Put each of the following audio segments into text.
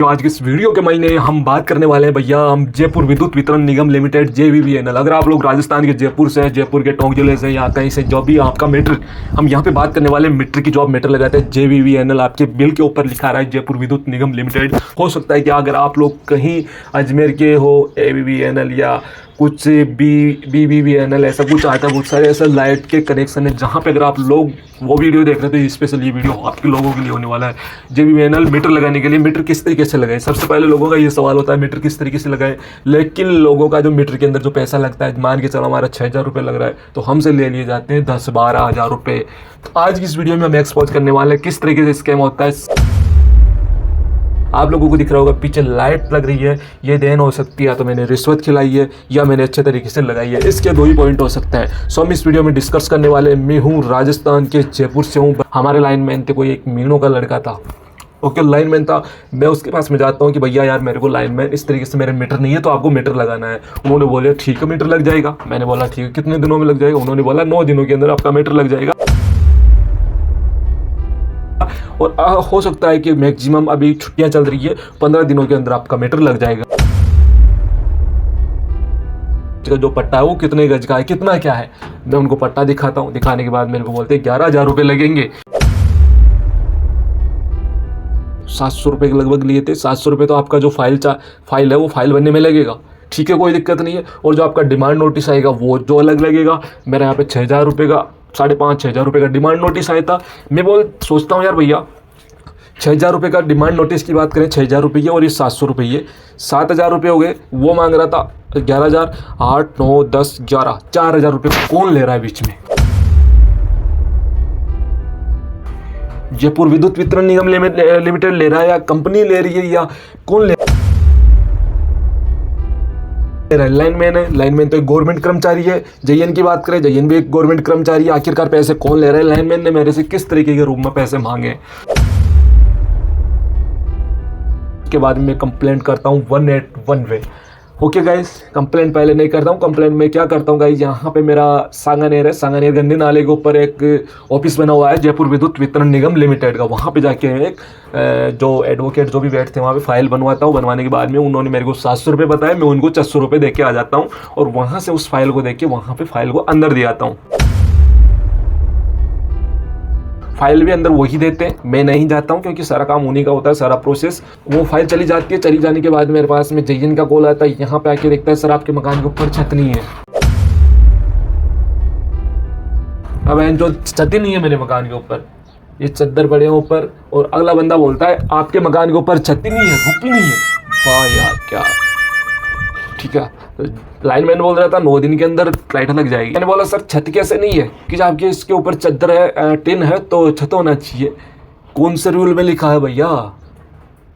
तो आज के इस वीडियो के महीने हम बात करने वाले हैं भैया हम जयपुर विद्युत वितरण निगम लिमिटेड JVVNL। अगर आप लोग राजस्थान के जयपुर से हैं, जयपुर के टोंक जिले से या कहीं से जो भी आपका मीटर, हम यहाँ पे बात करने वाले मीटर की जो आप मीटर लगाते हैं JVVNL, आपके बिल के ऊपर लिखा रहा है जयपुर विद्युत निगम लिमिटेड। हो सकता है कि अगर आप लोग कहीं अजमेर के हो AVVNL या कुछ BVVNL ऐसा कुछ आता है, बहुत सारे ऐसा लाइट के कनेक्शन है जहाँ पे अगर आप लोग वो वीडियो देख रहे थे, स्पेशल ये वीडियो आपके लोगों के लिए होने वाला है। JVVNL मीटर लगाने के लिए मीटर किस तरीके से लगाए, सबसे पहले लोगों का ये सवाल होता है मीटर किस तरीके से लगाए। लेकिन लोगों का जो मीटर के अंदर जो पैसा लगता है, मान के चलो हमारा 6,000 रुपये लग रहा है तो हमसे ले लिए जाते हैं 10-12 हज़ार रुपये। तो आज की इस वीडियो में हम एक्सपोज करने वाले हैं किस तरीके से स्कैम होता है। आप लोगों को दिख रहा होगा पीछे लाइट लग रही है, ये देन हो सकती है तो मैंने रिश्वत खिलाई है या मैंने अच्छे तरीके से लगाई है। इसके दो ही पॉइंट हो सकते हैं। सो हम इस वीडियो में डिस्कस करने वाले, मैं हूँ राजस्थान के जयपुर से हूँ। हमारे लाइनमैन थे, कोई एक मीनू का लड़का था, ओके लाइनमैन था। मैं उसके पास में जाता हूँ कि भैया यार मेरे को लाइनमैन इस तरीके से मेरे मीटर नहीं है तो आपको मीटर लगाना है। उन्होंने बोला ठीक है मीटर लग जाएगा। मैंने बोला ठीक है कितने दिनों में लग जाएगा। उन्होंने बोला 9 दिनों के अंदर आपका मीटर लग जाएगा। और हो सकता है कि मैक्सिमम अभी छुट्टियां चल रही है, 15 दिनों के अंदर आपका मीटर लग जाएगा। जो पट्टा है वो कितने गज का है, कितना क्या है, मैं उनको पट्टा दिखाता हूँ। दिखाने के बाद मेरे को बोलते हैं 11,000 रुपये लगेंगे। 700 रुपये के लगभग लिए थे। 700 रुपये तो आपका जो फाइल है वो फाइल बनने में लगेगा, ठीक है कोई दिक्कत नहीं है। और जो आपका डिमांड नोटिस आएगा वो जो अलग लगेगा। मेरे यहाँ पे 6,000 रुपये का 5,500-6,000 रुपये का डिमांड नोटिस आया था। मैं सोचता हूँ यार भैया 6,000 रुपये का डिमांड नोटिस की बात करें, 6,000 रुपये और ये 700 रुपये, 7,000 रुपये हो गए। वो मांग रहा था 11,000, 8, 9, 10, 11, 4,000 रुपये कौन ले रहा है बीच में? जयपुर विद्युत वितरण निगम लिमिटेड ले रहा है या कंपनी ले रही है या कौन ले रहा है? लाइनमैन है। लाइनमैन तो एक गवर्नमेंट कर्मचारी है। JN की बात करें, JN भी एक गवर्नमेंट कर्मचारी है। आखिरकार पैसे कौन ले रहा है? लाइनमैन ने मेरे से किस तरीके के रूप में पैसे मांगे। के बाद में कंप्लेंट करता हूँ 181 वे। ओके गाइस, कंप्लेंट पहले नहीं करता हूँ। कंप्लेंट में क्या करता हूँ गाइस, यहाँ पे मेरा सांगानेर है, सांगानेर गंदी नाले के ऊपर एक ऑफिस बना हुआ है जयपुर विद्युत वितरण निगम लिमिटेड का। वहाँ पे जाके एक जो एडवोकेट जो भी बैठते हैं वहाँ पे फाइल बनवाता हूँ। बनवाने के बाद में उन्होंने मेरे को 700 रुपये बताया, मैं उनको 600 रुपये दे के आ जाता हूँ और वहाँ से उस फाइल को देख के वहाँ पे फाइल को अंदर दे आता हूँ। फाइल भी अंदर वही देते हैं, मैं नहीं जाता हूँ क्योंकि सारा काम उन्हीं का होता है, सारा प्रोसेस। वो फाइल चली जाती है। चली जाने के बाद मेरे पास में JN का कॉल आता है, यहाँ पे आके देखता है सर आपके मकान के ऊपर छत नहीं है। अब जो छत ही नहीं है मेरे मकान के ऊपर, ये चद्दर पड़े हैं ऊपर, और अगला बंदा बोलता है आपके मकान के ऊपर छत ही नहीं है, रुक ही नहीं है। वाह यार क्या ठीक है। लाइनमैन बोल रहा था 9 दिन के अंदर लाइट लग जाएगी। मैंने बोला सर छत कैसे नहीं है कि आपके इसके ऊपर चद्दर है, टिन है तो छत होना चाहिए। कौन से रूल में लिखा है भैया?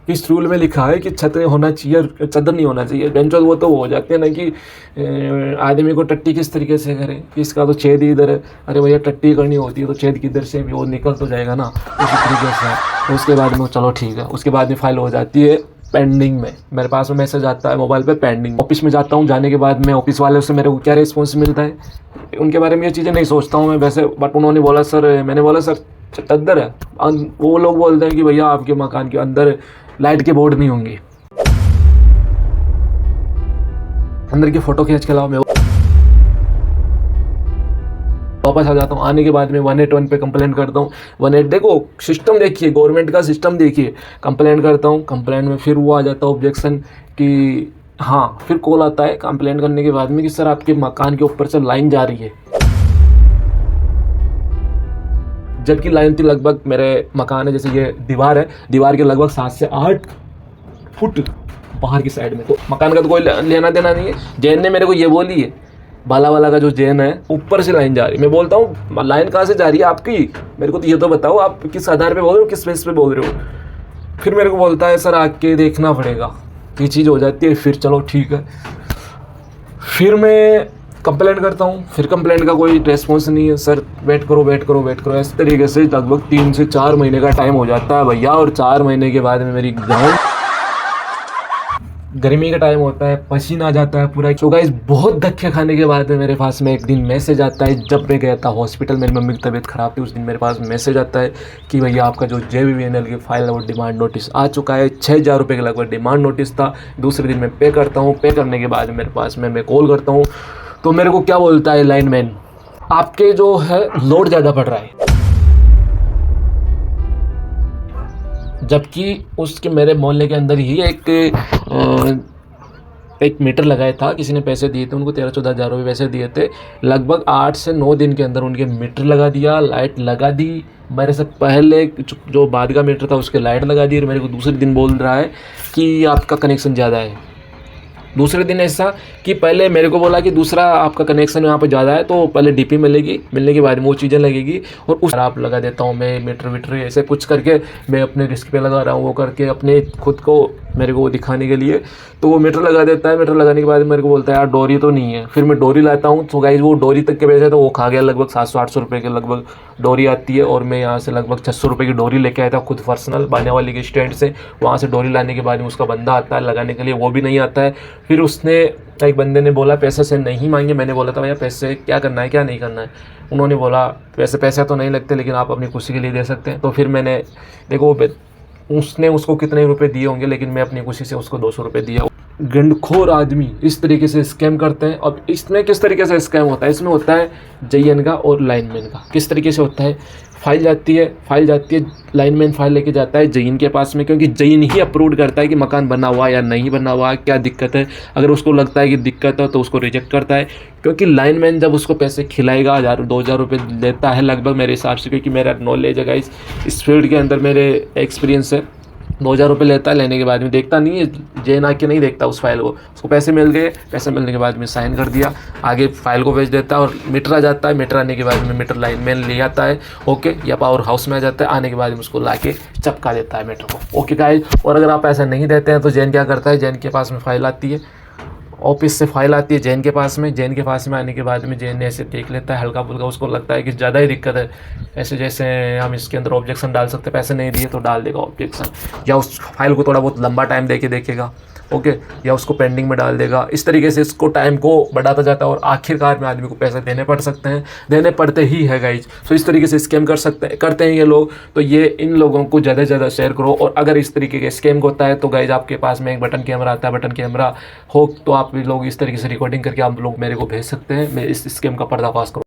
किस रूल में लिखा है कि छत होना चाहिए, चद्दर नहीं होना चाहिए? बेंचो वो तो हो जाते हैं ना कि आदमी को टट्टी किस तरीके से करें कि इसका तो छेद इधर है। अरे भैया टट्टी करनी होती है तो छेद किधर से भी वो निकल तो जाएगा ना, उसी तरीके से। उसके बाद में चलो ठीक है, उसके बाद में फाइल हो जाती है पेंडिंग में। मेरे पास में मैसेज आता है मोबाइल पे पेंडिंग। ऑफिस में जाता हूँ, जाने के बाद में ऑफिस वाले से मेरे को क्या रिस्पॉन्स मिलता है उनके बारे में ये चीज़ें नहीं सोचता हूँ मैं वैसे। बट उन्होंने बोला सर, मैंने बोला सर चद्दर है। वो लोग बोलते हैं कि भैया आपके मकान के अंदर लाइट के बोर्ड नहीं होंगे, अंदर की फ़ोटो खींच के लाओ। मैं वापस आ जाता हूँ। आने के बाद में 181 पे कंप्लेंट करता हूँ। 18 देखो सिस्टम देखिए, गवर्नमेंट का सिस्टम देखिए। कंप्लेंट करता हूँ, कंप्लेंट में फिर वो आ जाता है ऑब्जेक्शन कि हाँ, फिर कॉल आता है कंप्लेंट करने के बाद में कि सर आपके मकान के ऊपर से लाइन जा रही है। जबकि लाइन थी लगभग, मेरे मकान है जैसे ये दीवार है, दीवार के लगभग 7 से 8 फुट बाहर की साइड में, तो मकान का तो कोई लेना देना नहीं है। JN ने मेरे को ये बोली है, बाला वाला का जो JN है, ऊपर से लाइन जा रही है। मैं बोलता हूँ लाइन कहाँ से जा रही है आपकी, मेरे को तो ये तो बताओ आप किस आधार पे बोल रहे हो, किस बेस पे बोल रहे हो। फिर मेरे को बोलता है सर आके देखना पड़ेगा। ये चीज़ हो जाती है। फिर चलो ठीक है, फिर मैं कंप्लेंट करता हूँ। फिर कंप्लेंट का कोई रेस्पॉन्स नहीं है। सर वेट करो वेट करो वेट करो, इस तरीके से लगभग 3 से 4 महीने का टाइम हो जाता है भैया। और 4 महीने के बाद में मेरी गर्मी का टाइम होता है, पसीना आ जाता है पूरा। तो गाइस बहुत धक्के खाने के बाद में मेरे पास में एक दिन मैसेज आता है। जब मैं गया था हॉस्पिटल, मेरी मम्मी की तबीयत ख़राब थी, उस दिन मेरे पास मैसेज आता है कि भैया आपका जो JBVNL की फाइल है वो डिमांड नोटिस आ चुका है। 6,000 रुपये के लगभग डिमांड नोटिस था। दूसरे दिन मैं पे करता हूँ, पे करने के बाद मेरे पास में मैं कॉल करता हूँ तो मेरे को क्या बोलता है लाइनमैन, आपके जो है लोड ज़्यादा पड़ रहा है। जबकि उसके मेरे मोहल्ले के अंदर ही एक मीटर लगाया था, किसी ने पैसे दिए थे उनको 13-14 हज़ार रुपये पैसे दिए थे। लगभग 8 से 9 दिन के अंदर उनके मीटर लगा दिया, लाइट लगा दी। मेरे से पहले जो बाद का मीटर था उसके लाइट लगा दी और मेरे को दूसरे दिन बोल रहा है कि आपका कनेक्शन ज़्यादा है। दूसरे दिन ऐसा कि पहले मेरे को बोला कि दूसरा आपका कनेक्शन यहाँ पे ज़्यादा है तो पहले DP मिलेगी, मिलने के बाद में वो चीज़ें लगेगी और उस आप लगा देता हूँ मैं मीटर वीटर ऐसे कुछ करके मैं अपने रिस्क पे लगा रहा हूँ वो करके अपने खुद को मेरे को दिखाने के लिए। तो वो मीटर लगा देता है। मीटर लगाने के बाद मेरे को बोलता है यार डोरी तो नहीं है। फिर मैं डोरी लाता हूँ तो गाइस वो डोरी तक के पैसे तो वो खा गया। लगभग 700-800 रुपये के लगभग डोरी आती है और मैं यहाँ से लगभग 600 रुपये की डोरी लेके आया था खुद पर्सनल बाने वाली के स्टैंड से। वहाँ से डोरी लाने के बाद में उसका बंदा आता है लगाने के लिए, वो भी नहीं आता है। फिर उसने एक बंदे ने बोला पैसे से नहीं मांगे। मैंने बोला था भैया पैसे क्या करना है क्या नहीं करना है। उन्होंने बोला पैसे तो नहीं लगते लेकिन आप अपनी खुशी के लिए दे सकते हैं। तो फिर मैंने देखो उसने उसको कितने रुपए दिए होंगे लेकिन मैं अपनी खुशी से उसको 200 रुपये दिया। गंडखोर आदमी इस तरीके से स्कैम करते हैं। अब इसमें किस तरीके से स्कैम होता है, इसमें होता है JN का और लाइनमैन का। किस तरीके से होता है, फाइल जाती है लाइनमैन फाइल लेके जाता है JN के पास में, क्योंकि JN ही अप्रूव करता है कि मकान बना हुआ या नहीं बना हुआ, क्या दिक्कत है। अगर उसको लगता है कि दिक्कत है तो उसको रिजेक्ट करता है, क्योंकि लाइनमैन जब उसको पैसे खिलाएगा 1,000-2,000 रुपये लेता है लगभग मेरे हिसाब से, क्योंकि मेरा नॉलेज है गाइस इस फील्ड के अंदर, मेरे एक्सपीरियंस है। 2,000 रुपये लेता है, लेने के बाद में देखता नहीं है, JN आके नहीं देखता उस फाइल को। उसको पैसे मिल गए, पैसे मिलने के बाद में साइन कर दिया, आगे फाइल को भेज देता है और मीटर आ जाता है। मीटर आने के बाद में मीटर लाइनमैन ले आता है ओके, या पावर हाउस में आ जाता है। आने के बाद में उसको ला के चपका देता है मीटर को ओके गाइस। और अगर आप ऐसा नहीं देते हैं तो JN क्या करता है, JN के पास में फाइल आती है, ऑफिस से फाइल आती है JN के पास में। JN के पास में आने के बाद में JN ऐसे देख लेता है हल्का फुल्का, उसको लगता है कि ज़्यादा ही दिक्कत है। ऐसे जैसे हम इसके अंदर ऑब्जेक्शन डाल सकते हैं, पैसे नहीं दिए तो डाल देगा ऑब्जेक्शन, या उस फाइल को थोड़ा बहुत लंबा टाइम दे के देखेगा ओके, या उसको पेंडिंग में डाल देगा। इस तरीके से इसको टाइम को बढ़ाता जाता है और आखिरकार में आदमी को पैसे देने पड़ सकते हैं, देने पड़ते ही है गाइज। तो इस तरीके से स्कैम करते हैं ये लोग। तो ये इन लोगों को ज़्यादा से ज़्यादा शेयर करो। और अगर इस तरीके के स्कैम होता है तो गाइज आपके पास में एक बटन कैमरा आता है, बटन कैमरा हो तो आप लोग इस तरीके से रिकॉर्डिंग करके आप लोग मेरे को भेज सकते हैं, मैं इस स्कैम का पर्दाफाश करूँ।